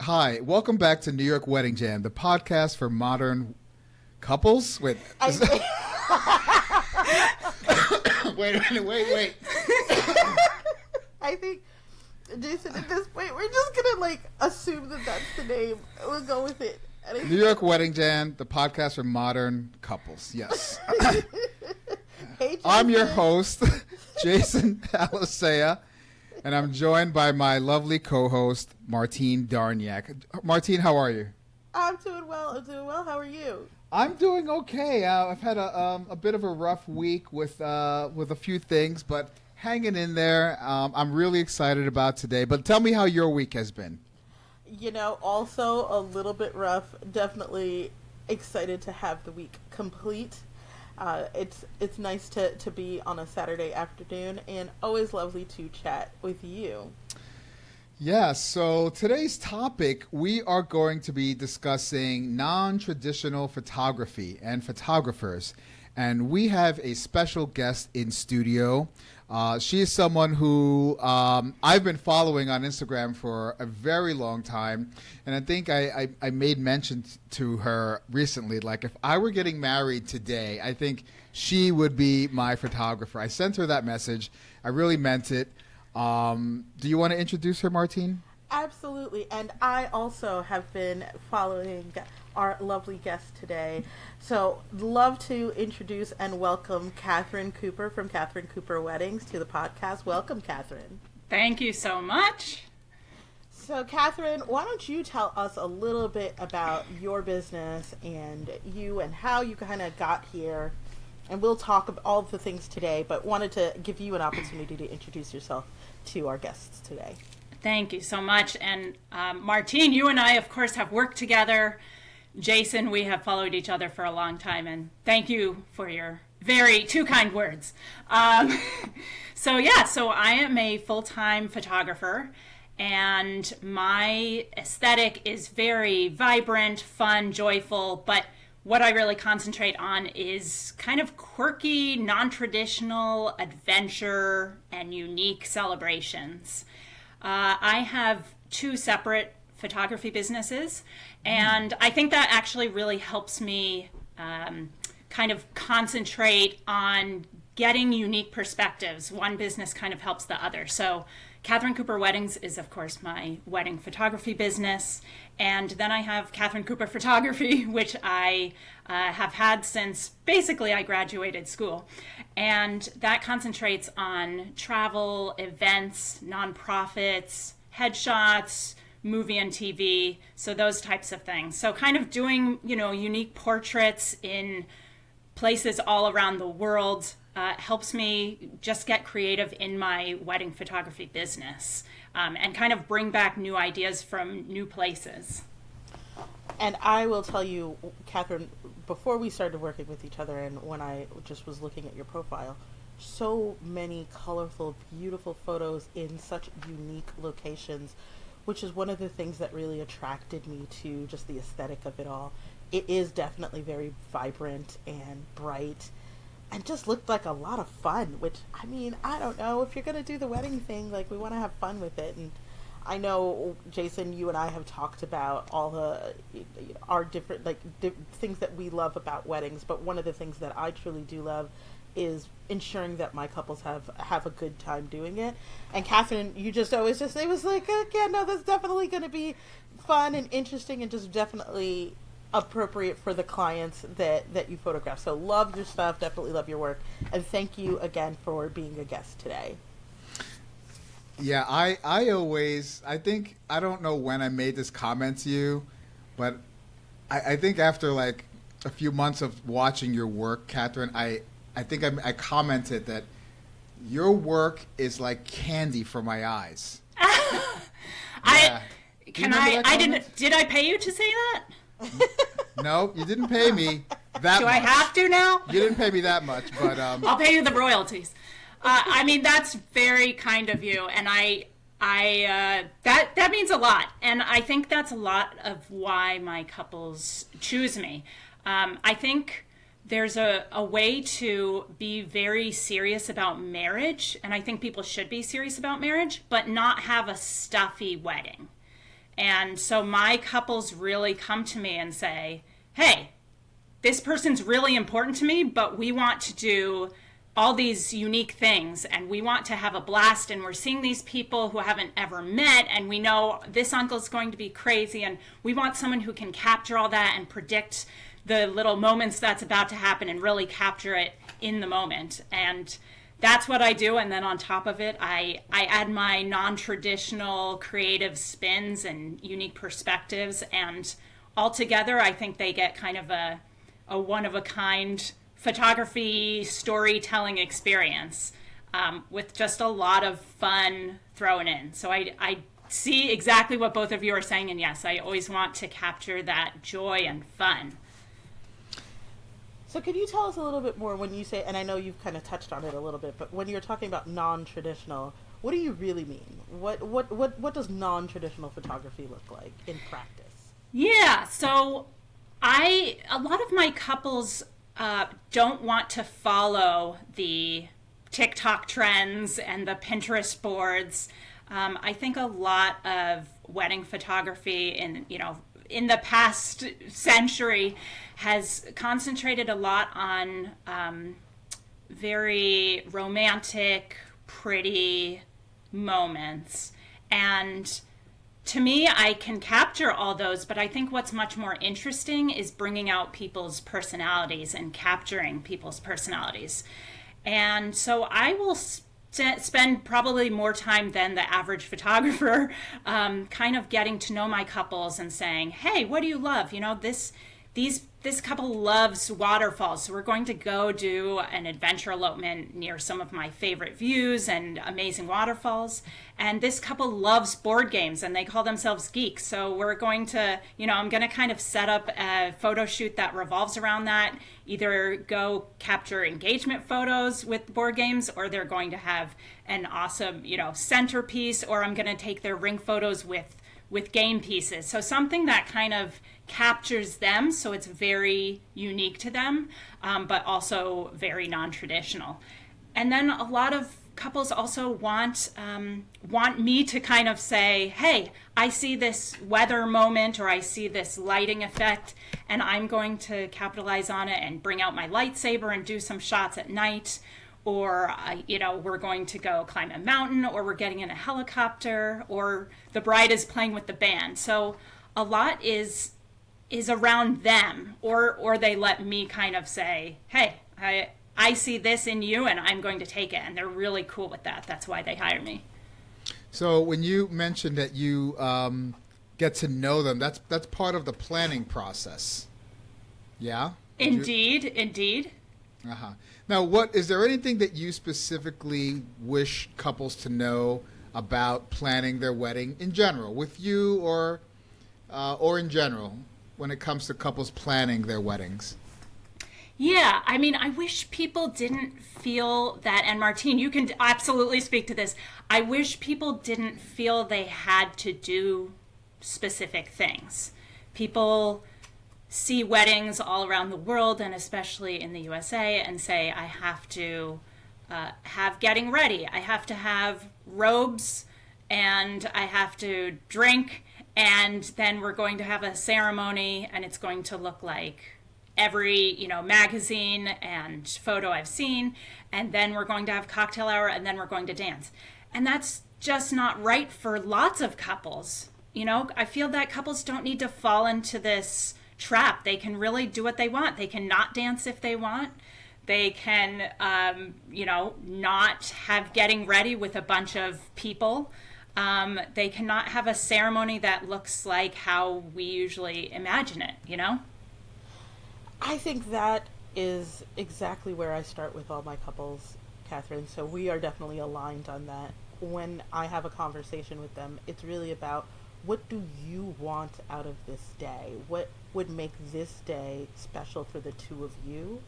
Hi, welcome back to New York Wedding Jam, the podcast for modern couples. Wait, wait a minute, wait. I think, Jason, at this point, we're just gonna assume that that's the name. We'll go with it. New York Wedding Jam, the podcast for modern couples. Yes. Hey, I'm your host, Jason Alisea, and I'm joined by my lovely co-host, Martine Darniak. Martine, how are you? I'm doing well. How are you? I'm doing okay. I've had a bit of a rough week with a few things, but hanging in there. I'm really excited about today. But tell me how your week has been. Also a little bit rough. Definitely excited to have the week complete. It's nice to be on a Saturday afternoon, and always lovely to chat with you. Yeah, so today's topic, we are going to be discussing non-traditional photography and photographers. And we have a special guest in studio. She is someone who I've been following on Instagram for a very long time. And I think I made mention to her recently, like if I were getting married today, I think she would be my photographer. I sent her that message. I really meant it. Do you want to introduce her, Martine? Absolutely. And I also have been following our lovely guest today. So love to introduce and welcome Kathryn Cooper from Kathryn Cooper Weddings to the podcast. Welcome, Kathryn. Thank you so much. So Kathryn, why don't you tell us a little bit about your business and you and how you kind of got here. And we'll talk about all of the things today, but wanted to give you an opportunity to introduce yourself to our guests today. Thank you so much. And Martine, you and I, of course, have worked together. Jason, we have followed each other for a long time, and thank you for your two kind words. So I am a full-time photographer, and my aesthetic is very vibrant, fun, joyful, but what I really concentrate on is kind of quirky, non-traditional adventure and unique celebrations. I have two separate photography businesses, and I think that actually really helps me kind of concentrate on getting unique perspectives. One business kind of helps the other. So Kathryn Cooper Weddings is, of course, my wedding photography business. And then I have Kathryn Cooper Photography, which I have had since basically I graduated school. And that concentrates on travel, events, nonprofits, headshots, movie and TV, so those types of things. So kind of doing, unique portraits in places all around the world helps me just get creative in my wedding photography business and kind of bring back new ideas from new places. And I will tell you, Kathryn, before we started working with each other and when I just was looking at your profile, so many colorful, beautiful photos in such unique locations, which is one of the things that really attracted me to just the aesthetic of it all. It is definitely very vibrant and bright and just looked like a lot of fun, which, I mean, I don't know, if you're going to do the wedding thing, we want to have fun with it. And I know, Jason, you and I have talked about all the, our different, things that we love about weddings, but one of the things that I truly do love is ensuring that my couples have a good time doing it. And Kathryn, you just always just say, was like, yeah, no, that's definitely going to be fun and interesting and just definitely appropriate for the clients that you photograph. So love your stuff, definitely love your work, and thank you again for being a guest today. Yeah, I don't know when I made this comment to you, but I think after a few months of watching your work, Kathryn, I think I commented that your work is like candy for my eyes. Yeah. Did I pay you to say that? No, you didn't pay me that Do much. I have to now? You didn't pay me that much, but I'll pay you the royalties. I mean, that's very kind of you, and that means a lot, and I think that's a lot of why my couples choose me. I think there's a way to be very serious about marriage, and I think people should be serious about marriage, but not have a stuffy wedding. And so my couples really come to me and say, hey, this person's really important to me, but we want to do all these unique things and we want to have a blast, and we're seeing these people who haven't ever met, and we know this uncle's going to be crazy, and we want someone who can capture all that and predict the little moments that's about to happen and really capture it in the moment. And that's what I do. And then on top of it, I add my non-traditional creative spins and unique perspectives, and altogether I think they get kind of a one-of-a-kind photography storytelling experience, with just a lot of fun thrown in. So I see exactly what both of you are saying, and yes, I always want to capture that joy and fun. So could you tell us a little bit more when you say, and I know you've kind of touched on it a little bit, but when you're talking about non-traditional, what do you really mean? What does non-traditional photography look like in practice? Yeah, so a lot of my couples don't want to follow the TikTok trends and the Pinterest boards. I think a lot of wedding photography in the past century has concentrated a lot on very romantic, pretty moments. And to me, I can capture all those, but I think what's much more interesting is bringing out people's personalities and capturing people's personalities. And so I will spend probably more time than the average photographer kind of getting to know my couples and saying, hey, what do you love? This couple loves waterfalls, so we're going to go do an adventure elopement near some of my favorite views and amazing waterfalls. And this couple loves board games, and they call themselves geeks. So we're going to, I'm going to kind of set up a photo shoot that revolves around that. Either go capture engagement photos with board games, or they're going to have an awesome, centerpiece, or I'm going to take their ring photos with game pieces. So something that kind of captures them, so it's very unique to them, but also very non-traditional. And then a lot of couples also want me to kind of say, hey, I see this weather moment, or I see this lighting effect, and I'm going to capitalize on it and bring out my lightsaber and do some shots at night. Or, we're going to go climb a mountain, or we're getting in a helicopter, or the bride is playing with the band. So a lot is around them, or they let me kind of say, hey, I see this in you and I'm going to take it. And they're really cool with that. That's why they hire me. So when you mentioned that you get to know them, that's part of the planning process. Yeah? Indeed. Uh-huh. Now, is there anything that you specifically wish couples to know about planning their wedding in general, with you or in general, when it comes to couples planning their weddings? Yeah, I wish people didn't feel that, and Martine, you can absolutely speak to this. I wish people didn't feel they had to do specific things. People see weddings all around the world, and especially in the USA, and say, I have to have getting ready. I have to have robes, and I have to drink, and then we're going to have a ceremony, and it's going to look like every magazine and photo I've seen, and then we're going to have cocktail hour, and then we're going to dance. And that's just not right for lots of couples. I feel that couples don't need to fall into this trap. They can really do what they want. They can not dance if they want. They can not have getting ready with a bunch of people. They cannot have a ceremony that looks like how we usually imagine it, I think that is exactly where I start with all my couples, Kathryn. So we are definitely aligned on that. When I have a conversation with them, it's really about, what do you want out of this day? What would make this day special for the two of you?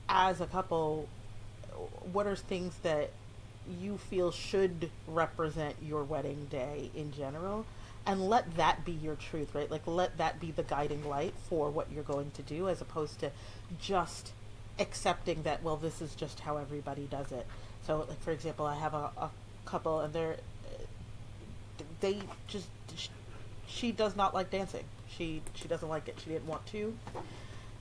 As a couple, what are things that you feel should represent your wedding day in general? And let that be your truth, right? Like, let that be the guiding light for what you're going to do, as opposed to just accepting that, well, this is just how everybody does it. So, like, for example, I have a couple, and they just she does not like dancing. She doesn't like it. She didn't want to.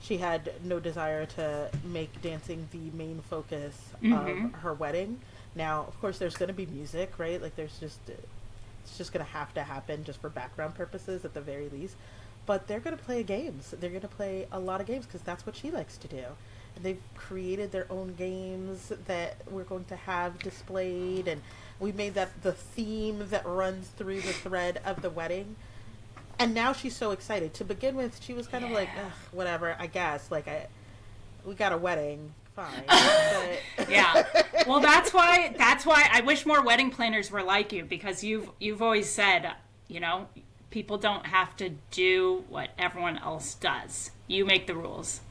She had no desire to make dancing the main focus of her wedding. Now, of course, there's going to be music, right? Like, it's just going to have to happen just for background purposes at the very least. But they're going to play games. They're going to play a lot of games because that's what she likes to do. And they've created their own games that we're going to have displayed. And we made that the theme that runs through the thread of the wedding. And now she's so excited. To begin with, she was kind of like, ugh, whatever, I guess. Like, we got a wedding, fine. But Yeah. Well, that's why I wish more wedding planners were like you, because you've always said, people don't have to do what everyone else does. You make the rules.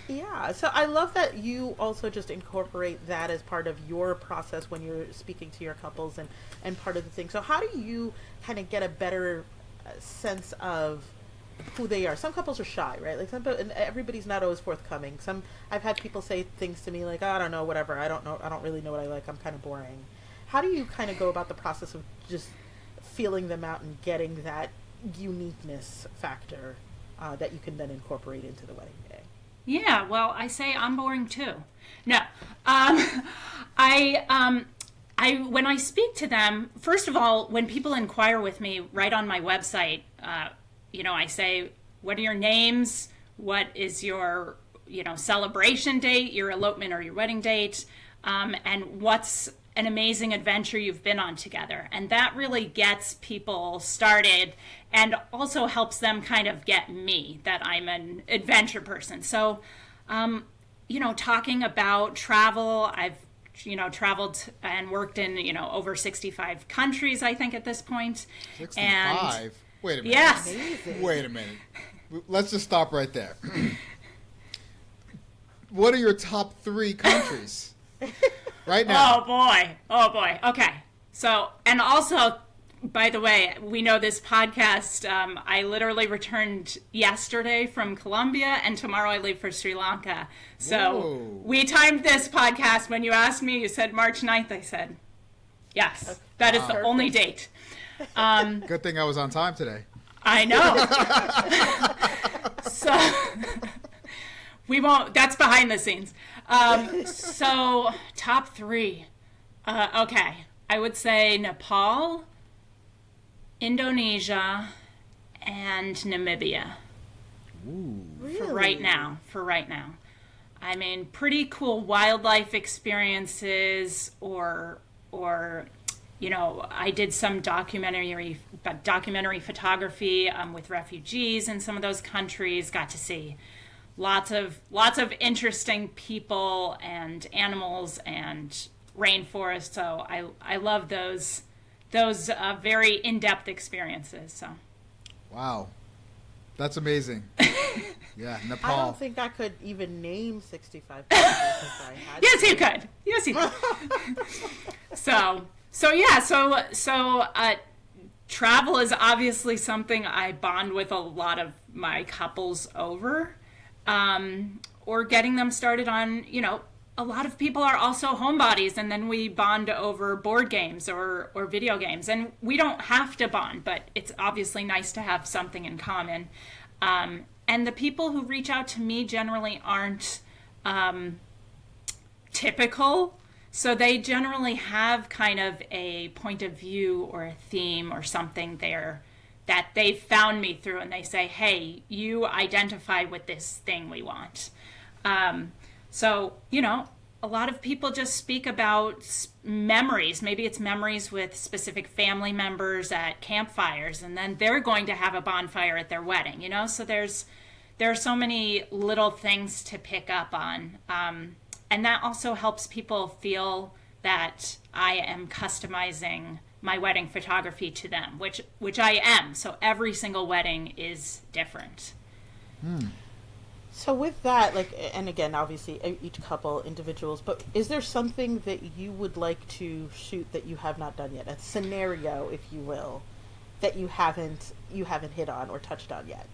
yeah, so I love that you also just incorporate that as part of your process when you're speaking to your couples and part of the thing. So how do you kind of get a better sense of who they are? Some couples are shy, right? Like and everybody's not always forthcoming. I've had people say things to me like, oh, I don't know, whatever. I don't really know what I like. I'm kind of boring. How do you kind of go about the process of just feeling them out and getting that uniqueness factor that you can then incorporate into the wedding day? Yeah, well, I say I'm boring too. No, when I speak to them, first of all, when people inquire with me right on my website, I say, what are your names? What is your, celebration date, your elopement or your wedding date? And what's an amazing adventure you've been on together? And that really gets people started and also helps them kind of get me, that I'm an adventure person. So, talking about travel, I've traveled and worked in, over 65 countries, I think, at this point. 65? And wait a minute. yes. Amazing. Wait a minute. Let's just stop right there. What are your top 3 countries right now? Oh boy. Okay. So, and also, by the way, we know this podcast, I literally returned yesterday from Colombia, and tomorrow I leave for Sri Lanka. So Whoa. we timed this podcast. When you asked me, you said March 9th. I said, yes, that is the only date. Good thing I was on time today. I know. So we won't, that's behind the scenes. So top 3. Okay. I would say Nepal, Indonesia, and Namibia. Ooh. Really? For right now. I mean, pretty cool wildlife experiences, or I did some documentary photography with refugees in some of those countries. Got to see lots of interesting people and animals and rainforest. So I love those very in-depth experiences. So. Wow. That's amazing. Yeah, Nepal. I don't think I could even name 65 countries if I had Yes, to. you could. Yes, you could. So travel is obviously something I bond with a lot of my couples over, or getting them started on, a lot of people are also homebodies, and then we bond over board games or video games. And we don't have to bond, but it's obviously nice to have something in common. And the people who reach out to me generally aren't typical. So they generally have kind of a point of view or a theme or something there that they found me through, and they say, hey, you identify with this thing we want. So, a lot of people just speak about memories. Maybe it's memories with specific family members at campfires, and then they're going to have a bonfire at their wedding, So there are so many little things to pick up on. And that also helps people feel that I am customizing my wedding photography to them, which I am. So every single wedding is different. So with that, and again, obviously each couple, individuals, but is there something that you would like to shoot that you have not done yet? A scenario, if you will, that you haven't hit on or touched on yet?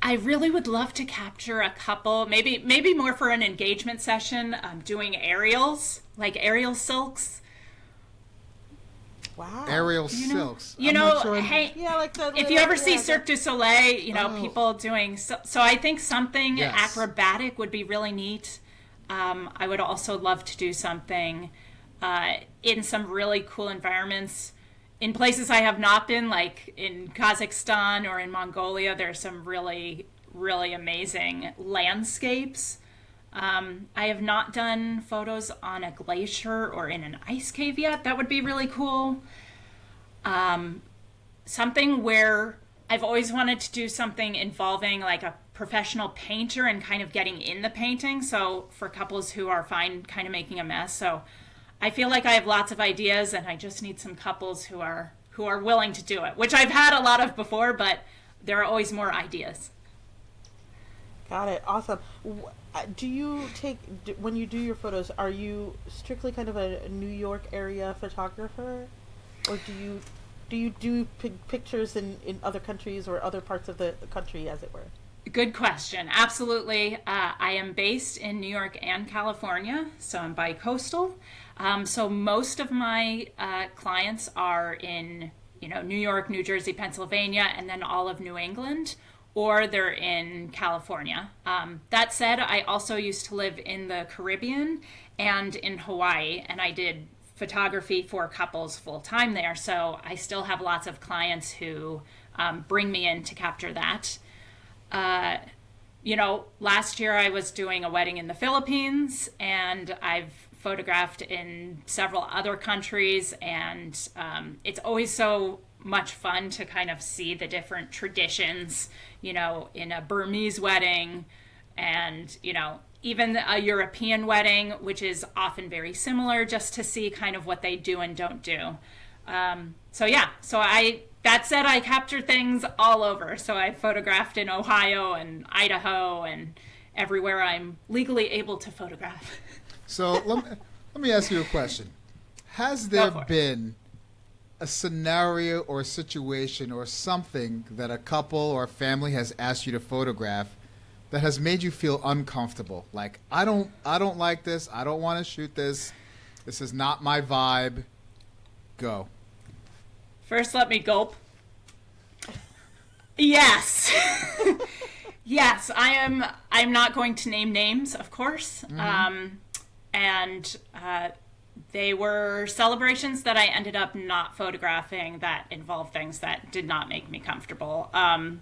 I really would love to capture a couple, maybe more for an engagement session, doing aerials, like aerial silks. Wow. Aerial You know, silks. you I'm know, not sure hey, Yeah, like the. if you ever see yeah, Cirque du Soleil, you know, Oh. people doing so I think something Yes. acrobatic would be really neat. I would also love to do something in some really cool environments. In places I have not been, like in Kazakhstan or in Mongolia, there's some really, really amazing landscapes. I have not done photos on a glacier or in an ice cave yet. That would be really cool. Something where I've always wanted to do something involving like a professional painter and kind of getting in the painting. So for couples who are fine kind of making a mess. So I feel like I have lots of ideas and I just need some couples who are willing to do it, which I've had a lot of before, but there are always more ideas. Got it. Awesome. Do you when you do your photos, are you strictly kind of a New York area photographer? Or do you do pictures in other countries or other parts of the country, as it were? Good question. Absolutely. I am based in New York and California, so I'm bi-coastal. So most of my clients are in, New York, New Jersey, Pennsylvania, and then all of New England, or they're in California. That said, I also used to live in the Caribbean and in Hawaii, and I did photography for couples full time there. So I still have lots of clients who bring me in to capture that. Last year I was doing a wedding in the Philippines, and I've photographed in several other countries, and it's always so much fun to kind of see the different traditions, in a Burmese wedding and, even a European wedding, which is often very similar, just to see kind of what they do and don't do. That said, I capture things all over. So I photographed in Ohio and Idaho and everywhere I'm legally able to photograph. So let me ask you a question. Has there been a scenario or a situation or something that a couple or a family has asked you to photograph that has made you feel uncomfortable? Like, I don't like this. I don't want to shoot this. This is not my vibe. Go. First, let me gulp. Yes. Yes, I'm not going to name names, of course. Mm-hmm. They were celebrations that I ended up not photographing that involved things that did not make me comfortable. That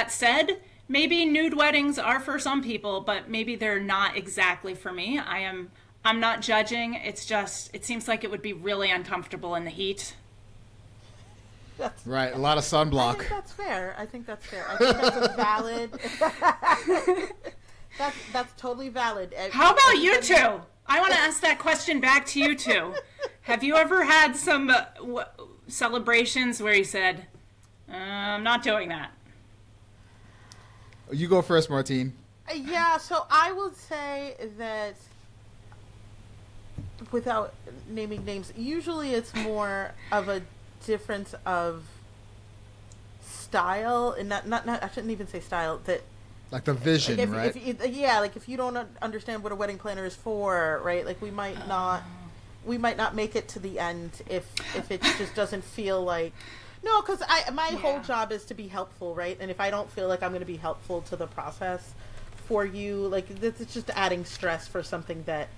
said, maybe nude weddings are for some people, but maybe they're not exactly for me. I'm not judging. It's just, it seems like it would be really uncomfortable in the heat. Right, a lot of sunblock. I think that's fair. I think that's a valid. That's totally valid. How about you two? I want to ask that question back to you two. Have you ever had some celebrations where you said, I'm not doing that? You go first, Martine. Yeah, so I would say that, without naming names, usually it's more of a difference of style, and not I shouldn't even say style, that like the vision, right? If you don't understand what a wedding planner is for, right? Like we might not make it to the end if it just doesn't feel like. No, because my whole job is to be helpful, right? And if I don't feel like I'm going to be helpful to the process for you, like it's just adding stress for something that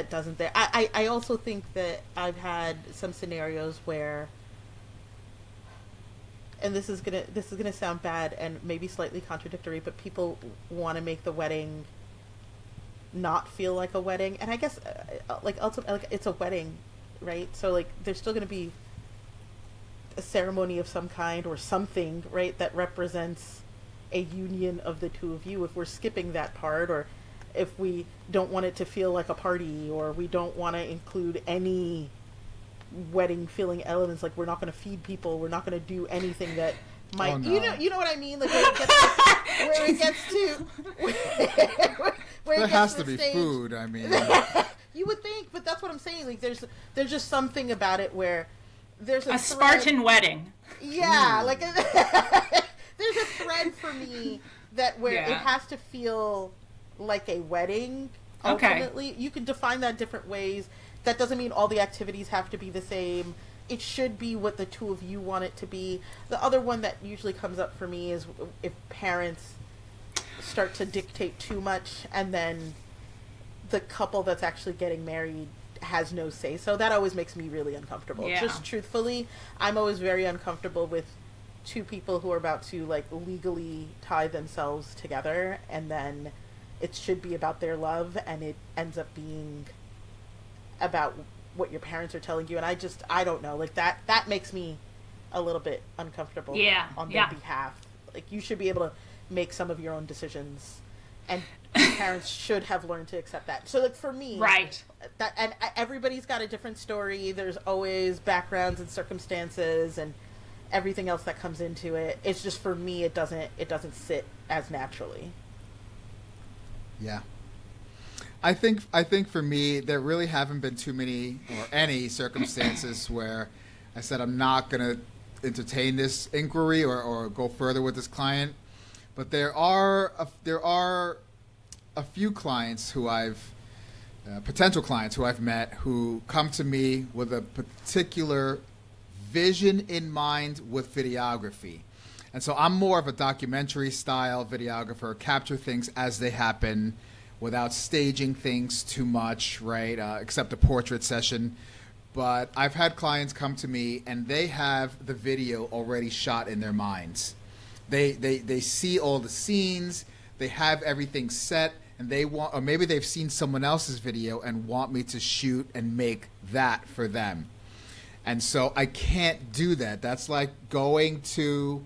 doesn't there. I also think that I've had some scenarios where, and this is gonna sound bad and maybe slightly contradictory, but people want to make the wedding not feel like a wedding, and I guess ultimately, it's a wedding, right? So like there's still gonna be a ceremony of some kind or something, right, that represents a union of the two of you. If we're skipping that part, or if we don't want it to feel like a party, or we don't want to include any wedding feeling elements, like we're not going to feed people, we're not going to do anything that might, oh, no. you know what I mean, like where it gets to there has to be food. I mean, you would think, but that's what I'm saying. Like there's just something about it where there's a Spartan wedding. Yeah, like there's a thread for me that where it has to feel like a wedding. Ultimately, you can define that different ways. that doesn't mean all the activities have to be the same. It should be what the two of you want it to be. The other one that usually comes up for me is if parents start to dictate too much, and then the couple that's actually getting married has no say. So that always makes me really uncomfortable. Yeah. Just truthfully, I'm always very uncomfortable with two people who are about to like legally tie themselves together, and then it should be about their love, and it ends up being about what your parents are telling you. And I don't know, like that makes me a little bit uncomfortable on their behalf. Like, you should be able to make some of your own decisions, and parents should have learned to accept that. So like for me, Right. that, and everybody's got a different story. There's always backgrounds and circumstances and everything else that comes into it. It's just, for me, it doesn't sit as naturally. Yeah. I think for me, there really haven't been too many or any circumstances where I said I'm not going to entertain this inquiry or go further with this client. But there are a few clients who potential clients who I've met, who come to me with a particular vision in mind with videography. And so I'm more of a documentary style videographer, capture things as they happen without staging things too much, right? Except a portrait session. But I've had clients come to me and they have the video already shot in their minds. They see all the scenes, they have everything set, and they want, or maybe they've seen someone else's video and want me to shoot and make that for them. And so I can't do that. That's like going to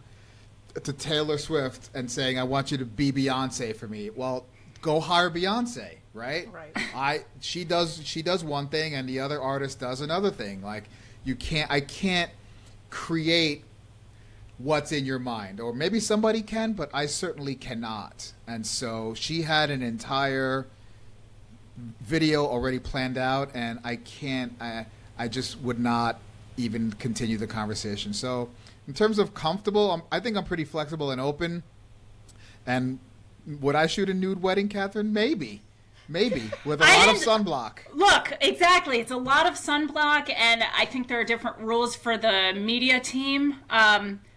Taylor Swift and saying, I want you to be Beyonce for me. Well, go hire Beyonce, right? Right. She does one thing and the other artist does another thing. Like, I can't create what's in your mind. Or maybe somebody can, but I certainly cannot. And so she had an entire video already planned out, and I just would not even continue the conversation. So in terms of comfortable, I think I'm pretty flexible and open. And would I shoot a nude wedding, Kathryn? Maybe with a lot of sunblock. Look, exactly. It's a lot of sunblock, and I think there are different rules for the media team.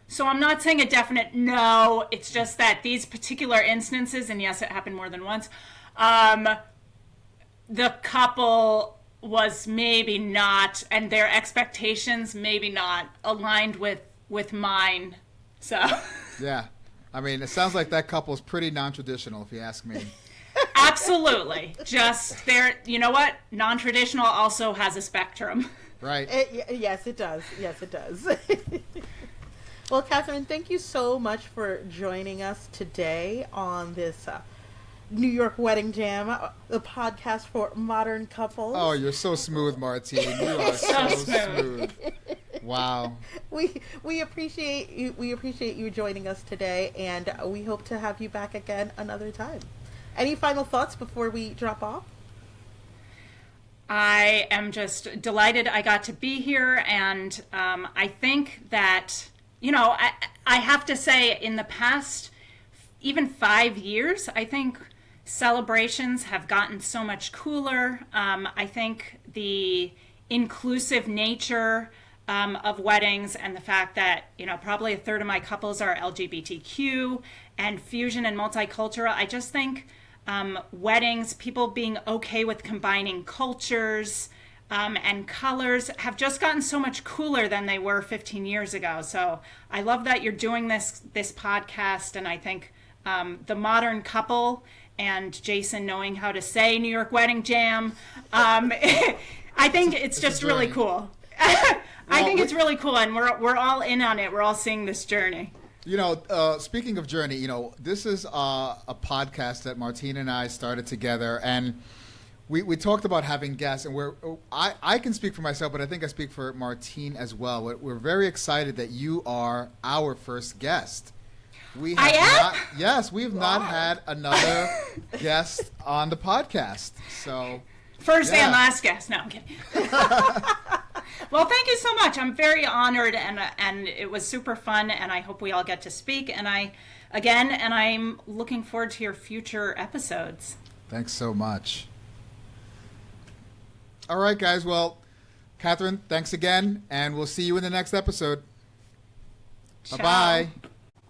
So I'm not saying a definite no. It's just that these particular instances, and yes, it happened more than once, the couple was maybe not, and their expectations maybe not aligned with mine. So Yeah. I mean, it sounds like that couple is pretty non-traditional, if you ask me. absolutely. Just there, you know what? Non-traditional also has a spectrum. Right. Yes, it does. Yes, it does. Well, Kathryn, thank you so much for joining us today on this New York Wedding Jam, the podcast for modern couples. Oh, you're so smooth, Martine. You are so smooth. Wow. We appreciate you. We appreciate you joining us today, and we hope to have you back again another time. Any final thoughts before we drop off? I am just delighted I got to be here, and I think that, I have to say, in the past, even 5 years, I think celebrations have gotten so much cooler. I think the inclusive nature of weddings, and the fact that, probably a third of my couples are LGBTQ and fusion and multicultural. I just think weddings, people being okay with combining cultures and colors, have just gotten so much cooler than they were 15 years ago. So I love that you're doing this podcast, and I think the modern couple and Jason knowing how to say New York Wedding Jam, I think it's just really cool. I think it's really cool, and we're all in on it. We're all seeing this journey. Speaking of journey, this is a podcast that Martine and I started together, and we talked about having guests, and I can speak for myself, but I think I speak for Martine as well. We're very excited that you are our first guest. We have yes, we have not had another guest on the podcast. So first and last guest. No, I'm kidding. Well, thank you so much. I'm very honored, and it was super fun, and I hope we all get to speak. And I'm looking forward to your future episodes. Thanks so much. All right, guys. Well, Kathryn, thanks again, and we'll see you in the next episode. Ciao. Bye-bye.